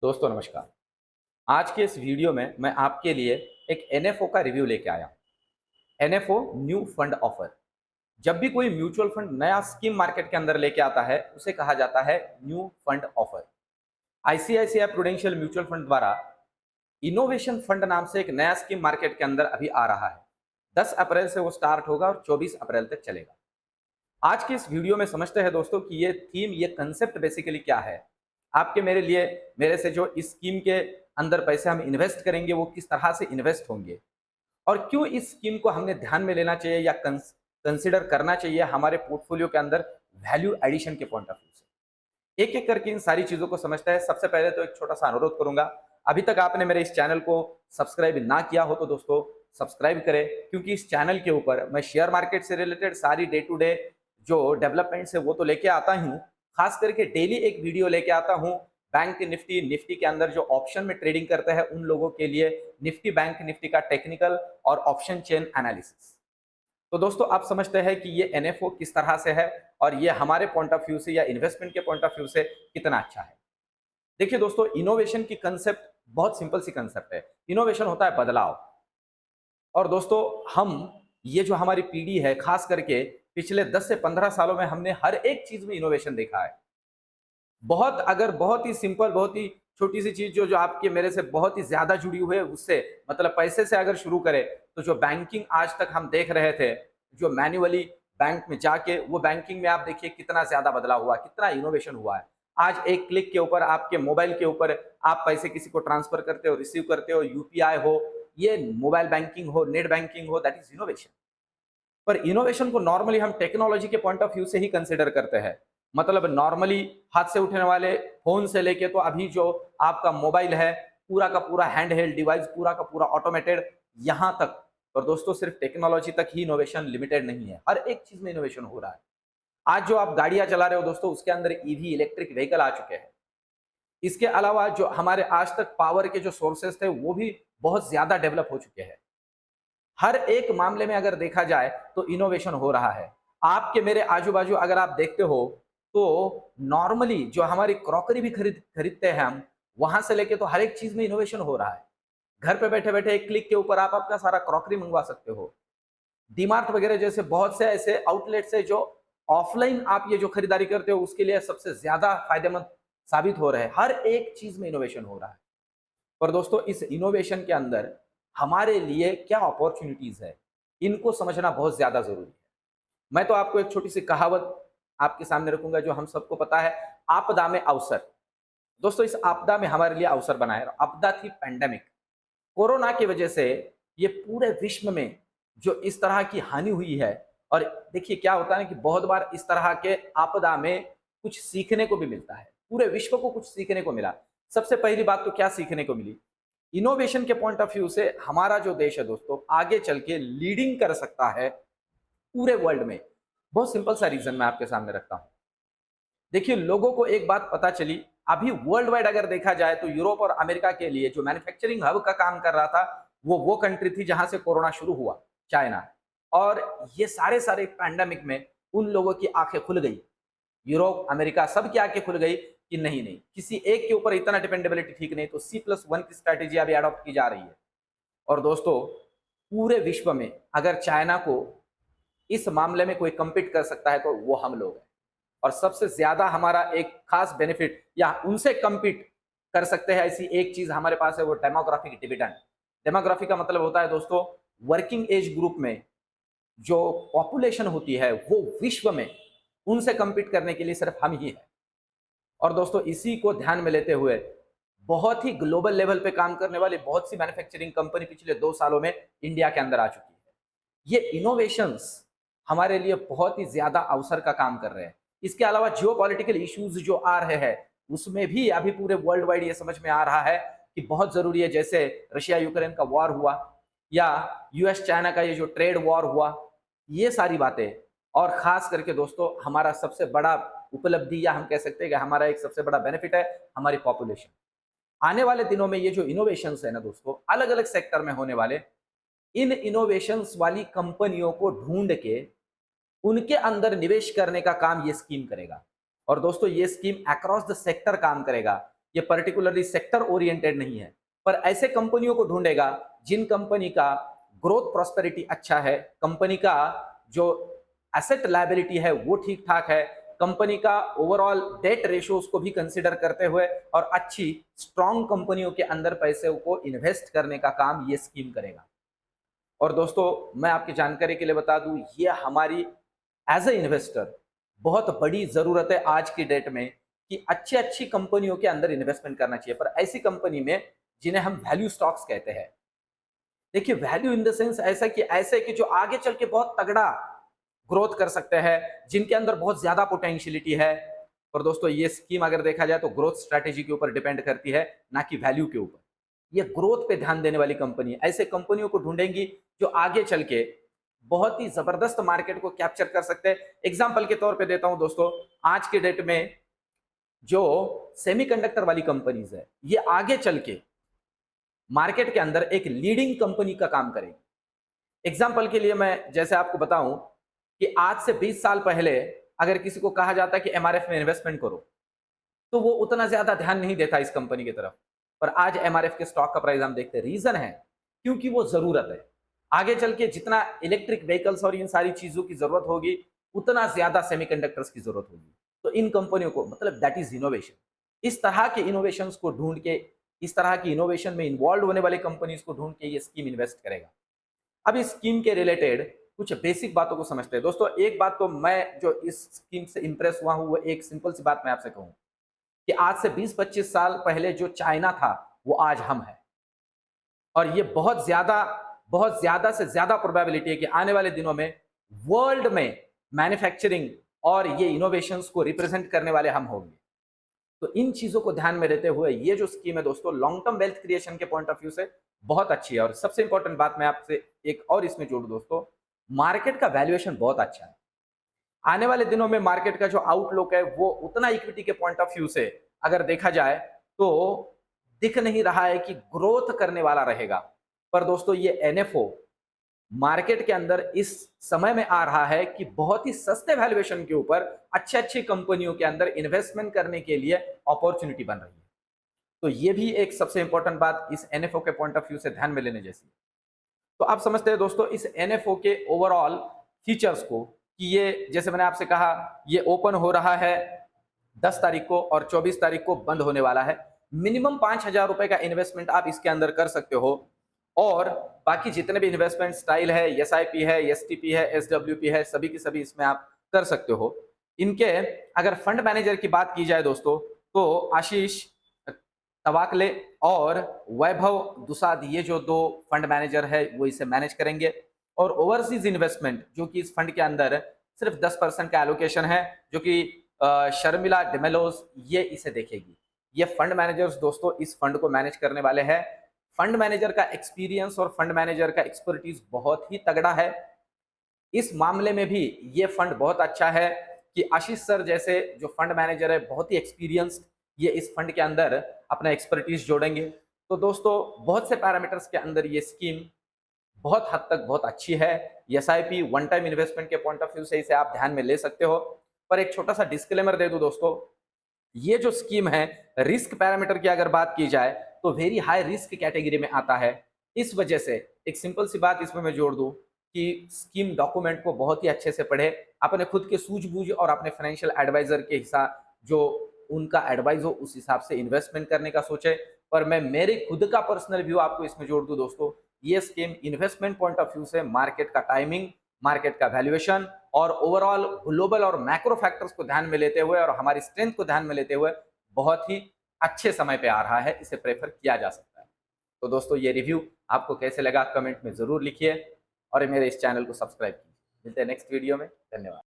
दोस्तों नमस्कार। आज के इस वीडियो में मैं आपके लिए एक एनएफओ का रिव्यू लेके आया हूं। NFO new fund offer. जब भी कोई म्यूचुअल फंड नया स्कीम मार्केट के अंदर लेके आता है उसे कहा जाता है new fund offer. ICICI prudential mutual fund द्वारा इनोवेशन फंड नाम से एक नया स्कीम मार्केट के अंदर अभी आ रहा है। 10 अप्रैल से वो स्टार्ट होगा और 24 अप्रैल तक चलेगा। आज के इस वीडियो में समझते हैं दोस्तों कि ये थीम, ये कंसेप्ट बेसिकली क्या है। आपके मेरे लिए, मेरे से जो इस स्कीम के अंदर पैसे हम इन्वेस्ट करेंगे वो किस तरह से इन्वेस्ट होंगे और क्यों इस स्कीम को हमने ध्यान में लेना चाहिए या कंसिडर करना चाहिए हमारे पोर्टफोलियो के अंदर वैल्यू एडिशन के पॉइंट ऑफ व्यू से। एक एक करके इन सारी चीजों को समझता है। सबसे पहले तो एक छोटा सा अनुरोध करूंगा, अभी तक आपने मेरे इस चैनल को सब्सक्राइब ना किया हो तो दोस्तों सब्सक्राइब करें, क्योंकि इस चैनल के ऊपर मैं शेयर मार्केट से रिलेटेड सारी डे टू डे जो डेवलपमेंट्स है वो तो लेके आता हूँ। खास करके डेली एक वीडियो लेके आता हूँ बैंक निफ्टी, निफ्टी के अंदर जो ऑप्शन में ट्रेडिंग करते हैं उन लोगों के लिए निफ्टी, बैंक निफ्टी का टेक्निकल और ऑप्शन चेन एनालिसिस। तो दोस्तों आप समझते हैं कि ये एनएफओ किस तरह से है और ये हमारे पॉइंट ऑफ व्यू से या इन्वेस्टमेंट के पॉइंट ऑफ व्यू से कितना अच्छा है। देखिए दोस्तों, इनोवेशन की कंसेप्ट बहुत सिंपल सी कंसेप्ट है। इनोवेशन होता है बदलाव। और दोस्तों हम, ये जो हमारी पीढ़ी है, खास करके पिछले 10 से 15 सालों में हमने हर एक चीज में इनोवेशन देखा है। बहुत ही सिंपल, बहुत ही छोटी सी चीज जो जो आपके मेरे से बहुत ही ज्यादा जुड़ी हुई है उससे, मतलब पैसे से अगर शुरू करें तो जो बैंकिंग आज तक हम देख रहे थे, जो मैन्युअली बैंक में जाके, वो बैंकिंग में आप देखिए कितना ज्यादा बदलाव हुआ, कितना इनोवेशन हुआ है। आज एक क्लिक के ऊपर, आपके मोबाइल के ऊपर आप पैसे किसी को ट्रांसफर करते हो, रिसीव करते हो, यूपीआई हो, ये मोबाइल बैंकिंग हो, नेट बैंकिंग हो, दैट इज इनोवेशन। पर इनोवेशन को नॉर्मली हम टेक्नोलॉजी के पॉइंट ऑफ व्यू से ही कंसिडर करते हैं। मतलब नॉर्मली हाथ से उठने वाले फोन से लेके तो अभी जो आपका मोबाइल है, पूरा का पूरा हैंड हेल्ड डिवाइस, पूरा का पूरा ऑटोमेटेड, यहां तक। और दोस्तों सिर्फ टेक्नोलॉजी तक ही इनोवेशन लिमिटेड नहीं है, हर एक चीज में इनोवेशन हो रहा है। आज जो आप गाड़ियां चला रहे हो दोस्तों, उसके अंदर ईवी, इलेक्ट्रिक व्हीकल आ चुके हैं। इसके अलावा जो हमारे आज तक पावर के जो सोर्सेस थे वो भी बहुत ज्यादा डेवलप हो चुके हैं। हर एक मामले में अगर देखा जाए तो इनोवेशन हो रहा है। आपके मेरे आजू बाजू अगर आप देखते हो तो नॉर्मली जो हमारी क्रॉकरी भी खरीदते हैं हम, वहां से लेके तो हर एक चीज में इनोवेशन हो रहा है। घर पे बैठे बैठे एक क्लिक के ऊपर आप आपका सारा क्रॉकरी मंगवा सकते हो। डीमार्ट वगैरह जैसे बहुत से ऐसे आउटलेट्स है जो ऑफलाइन आप ये जो खरीदारी करते हो उसके लिए सबसे ज्यादा फायदेमंद साबित हो रहे हैं। हर एक चीज में इनोवेशन हो रहा है। पर दोस्तों इस इनोवेशन के अंदर हमारे लिए क्या अपॉर्चुनिटीज है, इनको समझना बहुत ज्यादा जरूरी है। मैं तो आपको एक छोटी सी कहावत आपके सामने रखूंगा जो हम सबको पता है, आपदा में अवसर। दोस्तों इस आपदा में हमारे लिए अवसर बना है। आपदा थी पैंडेमिक, कोरोना की वजह से ये पूरे विश्व में जो इस तरह की हानि हुई है। और देखिए क्या होता है कि बहुत बार इस तरह के आपदा में कुछ सीखने को भी मिलता है, पूरे विश्व को कुछ सीखने को मिला। सबसे पहली बात तो क्या सीखने को मिली, इनोवेशन के पॉइंट ऑफ व्यू से हमारा जो देश है दोस्तों आगे चल के लीडिंग कर सकता है पूरे वर्ल्ड में। बहुत सिंपल सा रीजन मैं आपके सामने रखता हूं। देखिए लोगों को एक बात पता चली, अभी वर्ल्ड वाइड अगर देखा जाए तो यूरोप और अमेरिका के लिए जो मैन्युफैक्चरिंग हब का काम कर रहा था वो कंट्री थी जहां से कोरोना शुरू हुआ, चाइना। और ये सारे सारे पैंडेमिक में उन लोगों की आंखें खुल गई, यूरोप, अमेरिका, सब की आंखें खुल गई कि नहीं नहीं, किसी एक के ऊपर इतना डिपेंडेबिलिटी ठीक नहीं, तो C+1 की स्ट्रैटेजी अभी अडॉप्ट की जा रही है। और दोस्तों पूरे विश्व में अगर चाइना को इस मामले में कोई कम्पीट कर सकता है तो वो हम लोग हैं। और सबसे ज्यादा हमारा एक खास बेनिफिट या उनसे कम्पीट कर सकते हैं ऐसी एक चीज हमारे पास है, वो डेमोग्राफिक डिविडेंड। डेमोग्राफी का मतलब होता है दोस्तों वर्किंग एज ग्रुप में जो पॉपुलेशन होती है वो विश्व में उनसे कम्पीट करने के लिए सिर्फ हम ही हैं। और दोस्तों इसी को ध्यान में लेते हुए बहुत ही ग्लोबल लेवल पे काम करने वाली बहुत सी मैन्युफैक्चरिंग कंपनी पिछले 2 सालों में इंडिया के अंदर आ चुकी है। ये इनोवेशंस हमारे लिए बहुत ही ज्यादा अवसर का काम कर रहे हैं। इसके अलावा जियोपॉलिटिकल इश्यूज जो आ रहे हैं उसमें भी अभी पूरे वर्ल्ड वाइड ये समझ में आ रहा है कि बहुत जरूरी है। जैसे रशिया यूक्रेन का वॉर हुआ या यूएस चाइना का ये जो ट्रेड वॉर हुआ, ये सारी बातें। और खास करके दोस्तों हमारा सबसे बड़ा उपलब्धि या हम कह सकते हैं कि हमारा एक सबसे बड़ा बेनिफिट है हमारी पॉपुलेशन। आने वाले दिनों में ये जो इनोवेशंस है ना दोस्तों, अलग अलग सेक्टर में होने वाले, इन इनोवेशंस वाली कंपनियों को ढूंढ के उनके अंदर निवेश करने का काम ये स्कीम करेगा। और दोस्तों ये स्कीम अक्रॉस द सेक्टर काम करेगा। ये पर्टिकुलरली सेक्टर ओरिएंटेड नहीं है, पर ऐसे कंपनियों को ढूंढेगा जिन कंपनी का ग्रोथ प्रॉस्पेरिटी अच्छा है, कंपनी का जो एसेट लायबिलिटी है वो ठीक ठाक है, कंपनी का ओवरऑल डेट रेशियोज को भी कंसिडर करते हुए और अच्छी स्ट्रॉन्ग कंपनियों के अंदर पैसे को इन्वेस्ट करने का काम ये स्कीम करेगा। और दोस्तों मैं आपकी जानकारी के लिए बता दूं, ये हमारी एज ए इन्वेस्टर बहुत बड़ी जरूरत है आज की डेट में कि अच्छी अच्छी कंपनियों के अंदर इन्वेस्टमेंट करना चाहिए, पर ऐसी कंपनी में जिन्हें हम वैल्यू स्टॉक्स कहते हैं। देखिए वैल्यू इन द सेंस ऐसे कि जो आगे चल के बहुत तगड़ा ग्रोथ कर सकते हैं, जिनके अंदर बहुत ज्यादा पोटेंशियलिटी है। और दोस्तों ये स्कीम अगर देखा जाए तो ग्रोथ स्ट्रैटेजी के ऊपर डिपेंड करती है, ना कि वैल्यू के ऊपर। ये ग्रोथ पे ध्यान देने वाली कंपनी, ऐसे कंपनियों को ढूंढेंगी जो आगे चल के बहुत ही जबरदस्त मार्केट को कैप्चर कर सकते हैं। एग्जाम्पल के तौर पे देता हूं दोस्तों, आज के डेट में जो सेमीकंडक्टर वाली कंपनीज है, ये आगे चल के मार्केट के अंदर एक लीडिंग कंपनी का काम करेगी। एग्जाम्पल के लिए मैं जैसे आपको बताऊं कि आज से 20 साल पहले अगर किसी को कहा जाता कि एमआरएफ में इन्वेस्टमेंट करो, तो वो उतना ज्यादा ध्यान नहीं देता इस कंपनी की तरफ। पर आज एमआरएफ के स्टॉक का प्राइस हम देखते हैं, रीजन है क्योंकि वो जरूरत है। आगे चल के जितना इलेक्ट्रिक व्हीकल्स और इन सारी चीजों की जरूरत होगी, उतना ज्यादा सेमीकंडक्टर्स की जरूरत होगी। तो इन कंपनियों को, मतलब दैट इज इनोवेशन, इस तरह के इनोवेशंस को ढूंढ के, इस तरह की इनोवेशन में इन्वॉल्व होने वाले कंपनीज को ढूंढ के ये स्कीम इन्वेस्ट करेगा। अब इस स्कीम के रिलेटेड कुछ बेसिक बातों को समझते हैं। दोस्तों एक बात तो मैं जो इस स्कीम से इंप्रेस हुआ हूं, वो एक सिंपल सी बात मैं आपसे कहूं कि आज से 20-25 साल पहले जो चाइना था वो आज हम है। और ये बहुत ज्यादा से ज्यादा प्रोबेबिलिटी है कि आने वाले दिनों में वर्ल्ड में मैन्युफैक्चरिंग और ये इनोवेशंस को रिप्रेजेंट करने वाले हम होंगे। तो इन चीजों को ध्यान में रहते हुए ये जो स्कीम है दोस्तों, लॉन्ग टर्म वेल्थ क्रिएशन के पॉइंट ऑफ व्यू से बहुत अच्छी है। और सबसे इंपॉर्टेंट बात मैं आपसे एक और इसमें जोड़ू दोस्तों, मार्केट का वैल्यूएशन बहुत अच्छा है। आने वाले दिनों में मार्केट का जो आउटलुक है वो उतना इक्विटी के पॉइंट ऑफ व्यू से अगर देखा जाए तो दिख नहीं रहा है कि ग्रोथ करने वाला रहेगा। पर दोस्तों ये एनएफओ मार्केट के अंदर इस समय में आ रहा है कि बहुत ही सस्ते वैल्यूएशन के ऊपर अच्छी अच्छी कंपनियों के अंदर इन्वेस्टमेंट करने के लिए अपॉर्चुनिटी बन रही है। तो ये भी एक सबसे इंपॉर्टेंट बात इस एनएफओ के पॉइंट ऑफ व्यू से ध्यान में लेने जैसी है। तो आप समझते हैं दोस्तों इस एनएफओ के ओवरऑल फीचर्स को कि ये, जैसे मैंने आपसे कहा, ये ओपन हो रहा है 10 तारीख को और 24 तारीख को बंद होने वाला है। मिनिमम 5,000 रुपए का इन्वेस्टमेंट आप इसके अंदर कर सकते हो। और बाकी जितने भी इन्वेस्टमेंट स्टाइल है, एसआईपी है, एसटीपी है, एसडब्ल्यूपी है, सभी की सभी इसमें आप कर सकते हो। इनके अगर फंड मैनेजर की बात की जाए दोस्तों, तो आशीष तवाकले और वैभव दुसाद, ये जो दो फंड मैनेजर है वो इसे मैनेज करेंगे। और ओवरसीज इन्वेस्टमेंट जो कि इस फंड के अंदर सिर्फ 10% का एलोकेशन है, जो कि शर्मिला डिमेलोज ये इसे देखेगी। ये फंड मैनेजर्स दोस्तों इस फंड को मैनेज करने वाले हैं। फंड मैनेजर का एक्सपीरियंस और फंड मैनेजर का एक्सपर्टीज बहुत ही तगड़ा है। इस मामले में भी ये फंड बहुत अच्छा है कि आशीष सर जैसे जो फंड मैनेजर है बहुत ही एक्सपीरियंस्ड, ये इस फंड के अंदर अपना एक्सपर्टीज जोड़ेंगे। तो दोस्तों बहुत से पैरामीटर्स के अंदर ये स्कीम बहुत हद तक बहुत अच्छी है। एसआईपी वन टाइम इन्वेस्टमेंट के पॉइंट ऑफ व्यू से इसे आप ध्यान में ले सकते हो। पर एक छोटा सा डिस्क्लेमर दे दूं दोस्तों, ये जो स्कीम है रिस्क पैरामीटर की अगर बात की जाए तो वेरी हाई रिस्क कैटेगरी में आता है। इस वजह से एक सिंपल सी बात इसमें मैं जोड़ दूं कि स्कीम डॉक्यूमेंट को बहुत ही अच्छे से पढ़े, अपने खुद के सूझबूझ और अपने फाइनेंशियल एडवाइजर के हिसाब जो उनका एडवाइस हो उस हिसाब से इन्वेस्टमेंट करने का सोचे। पर मैं मेरे खुद का पर्सनल व्यू आपको इसमें जोड़ दूं दोस्तों, ये scheme investment point of view से मार्केट का टाइमिंग, मार्केट का वैल्यूएशन और ओवरऑल ग्लोबल और मैक्रो फैक्टर्स को ध्यान में लेते हुए और हमारी स्ट्रेंथ को ध्यान में लेते हुए बहुत ही अच्छे समय पे आ रहा है, इसे प्रेफर किया जा सकता है। तो दोस्तों ये रिव्यू आपको कैसे लगा कमेंट में जरूर लिखिए और मेरे इस चैनल को सब्सक्राइब कीजिए। मिलते हैं नेक्स्ट वीडियो में। धन्यवाद।